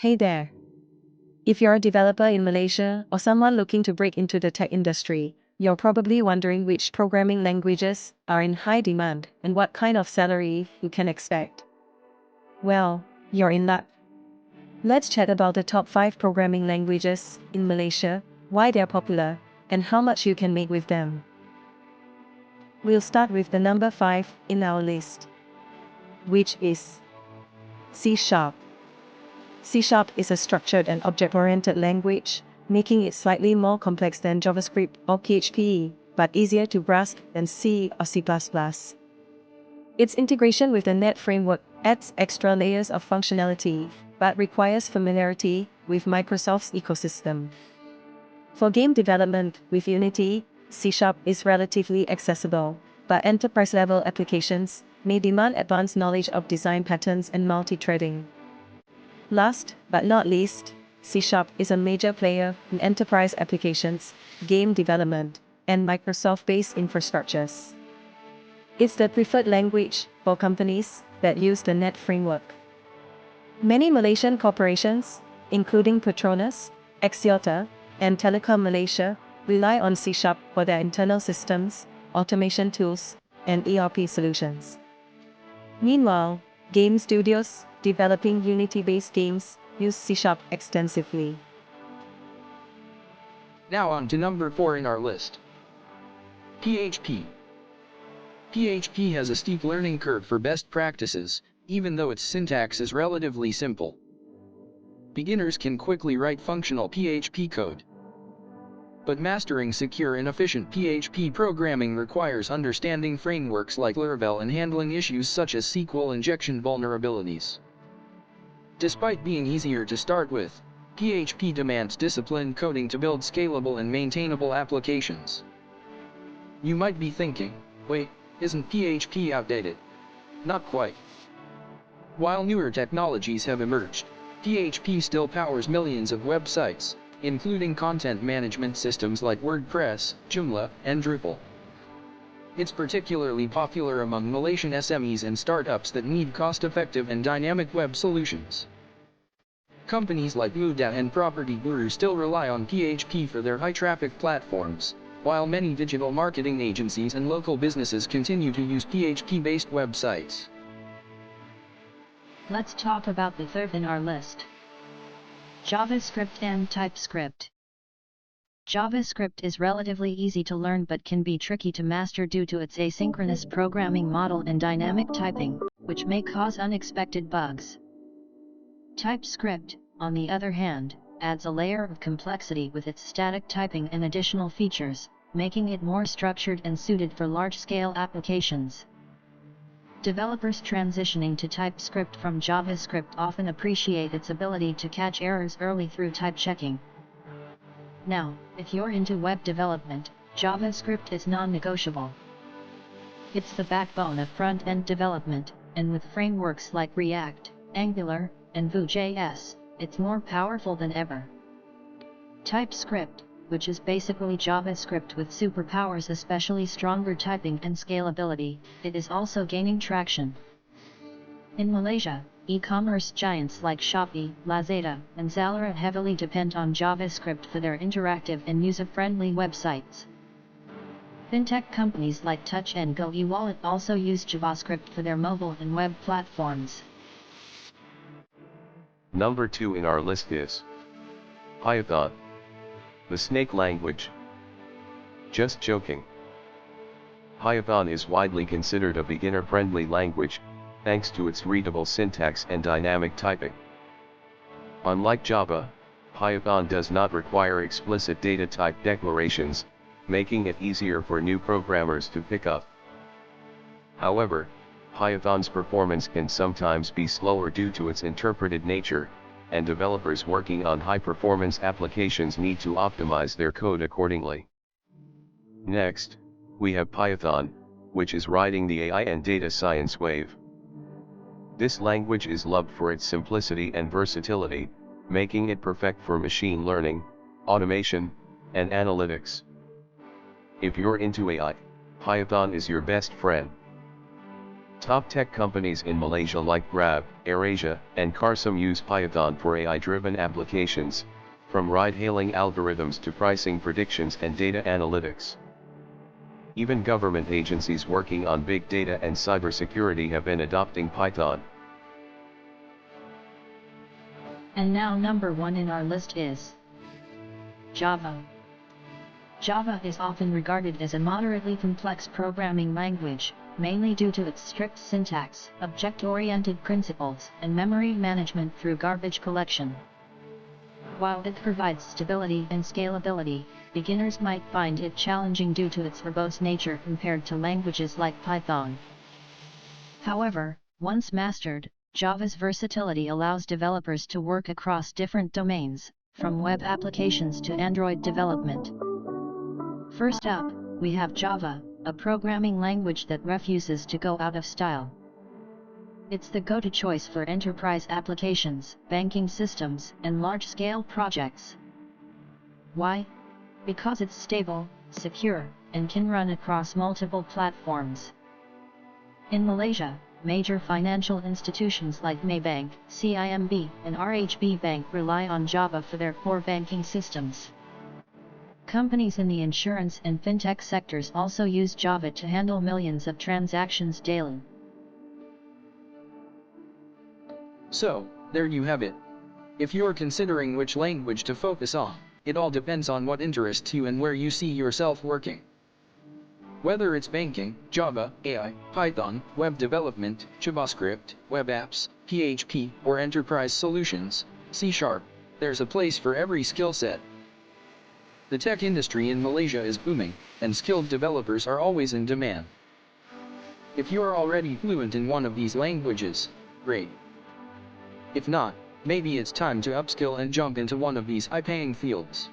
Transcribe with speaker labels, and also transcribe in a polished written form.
Speaker 1: Hey there. If you're a developer in Malaysia or someone looking to break into the tech industry, you're probably wondering which programming languages are in high demand and what kind of salary you can expect. Well, you're in luck. Let's chat about the top 5 programming languages in Malaysia, why they're popular, and how much you can make with them. We'll start with the number 5 in our list, which is C Sharp. C Sharp is a structured and object-oriented language, making it slightly more complex than JavaScript or PHP, but easier to grasp than C or C++. Its integration with the .NET framework adds extra layers of functionality, but requires familiarity with Microsoft's ecosystem. For game development with Unity, C Sharp is relatively accessible, but enterprise-level applications may demand advanced knowledge of design patterns and multi-threading. Last but not least, C Sharp is a major player in enterprise applications, game development, and Microsoft-based infrastructures. It's the preferred language for companies that use the .NET framework. Many Malaysian corporations, including Petronas, Axiata, and Telekom Malaysia, rely on C Sharp for their internal systems, automation tools, and ERP solutions. Meanwhile, game studios developing Unity-based games use C Sharp extensively.
Speaker 2: Now on to number 4 in our list. PHP. PHP has a steep learning curve for best practices, even though its syntax is relatively simple. Beginners can quickly write functional PHP code. But mastering secure and efficient PHP programming requires understanding frameworks like Laravel and handling issues such as SQL injection vulnerabilities. Despite being easier to start with, PHP demands disciplined coding to build scalable and maintainable applications. You might be thinking, wait, isn't PHP outdated? Not quite. While newer technologies have emerged, PHP still powers millions of websites, including content management systems like WordPress, Joomla, and Drupal. It's particularly popular among Malaysian SMEs and startups that need cost-effective and dynamic web solutions. Companies like Muda and Property Guru still rely on PHP for their high-traffic platforms, while many digital marketing agencies and local businesses continue to use PHP-based websites.
Speaker 3: Let's talk about the third in our list. JavaScript and TypeScript. JavaScript is relatively easy to learn but can be tricky to master due to its asynchronous programming model and dynamic typing, which may cause unexpected bugs. TypeScript, on the other hand, adds a layer of complexity with its static typing and additional features, making it more structured and suited for large-scale applications. Developers transitioning to TypeScript from JavaScript often appreciate its ability to catch errors early through type checking. Now, if you're into web development, JavaScript is non-negotiable. It's the backbone of front-end development, and with frameworks like React, Angular, and Vue.js, it's more powerful than ever. TypeScript, which is basically JavaScript with superpowers, especially stronger typing and scalability, it is also gaining traction. In Malaysia, e-commerce giants like Shopee, Lazada, and Zalora heavily depend on JavaScript for their interactive and user-friendly websites. Fintech companies like Touch and Go eWallet also use JavaScript for their mobile and web platforms.
Speaker 4: Number 2 in our list is Python, the snake language. Just joking. Python is widely considered a beginner-friendly language, thanks to its readable syntax and dynamic typing. Unlike Java, Python does not require explicit data type declarations, making it easier for new programmers to pick up. However, Python's performance can sometimes be slower due to its interpreted nature, and developers working on high-performance applications need to optimize their code accordingly. Next, we have Python, which is riding the AI and data science wave. This language is loved for its simplicity and versatility, making it perfect for machine learning, automation, and analytics. If you're into AI, Python is your best friend. Top tech companies in Malaysia like Grab, AirAsia, and Carsome use Python for AI-driven applications, from ride-hailing algorithms to pricing predictions and data analytics. Even government agencies working on big data and cybersecurity have been adopting Python.
Speaker 3: And now number 1 in our list is Java. Java is often regarded as a moderately complex programming language, mainly due to its strict syntax, object-oriented principles, and memory management through garbage collection. While it provides stability and scalability, beginners might find it challenging due to its verbose nature compared to languages like Python. However, once mastered, Java's versatility allows developers to work across different domains, from web applications to Android development. First up, we have Java, a programming language that refuses to go out of style. It's the go-to choice for enterprise applications, banking systems, and large-scale projects. Why? Because it's stable, secure, and can run across multiple platforms. In Malaysia, major financial institutions like Maybank, CIMB, and RHB Bank rely on Java for their core banking systems. Companies in the insurance and fintech sectors also use Java to handle millions of transactions daily.
Speaker 2: So, there you have it. If you're considering which language to focus on, it all depends on what interests you and where you see yourself working. Whether it's banking, Java, AI, Python, web development, JavaScript, web apps, PHP, or enterprise solutions, C#, there's a place for every skill set. The tech industry in Malaysia is booming, and skilled developers are always in demand. If you're already fluent in one of these languages, great. If not, maybe it's time to upskill and jump into one of these high-paying fields.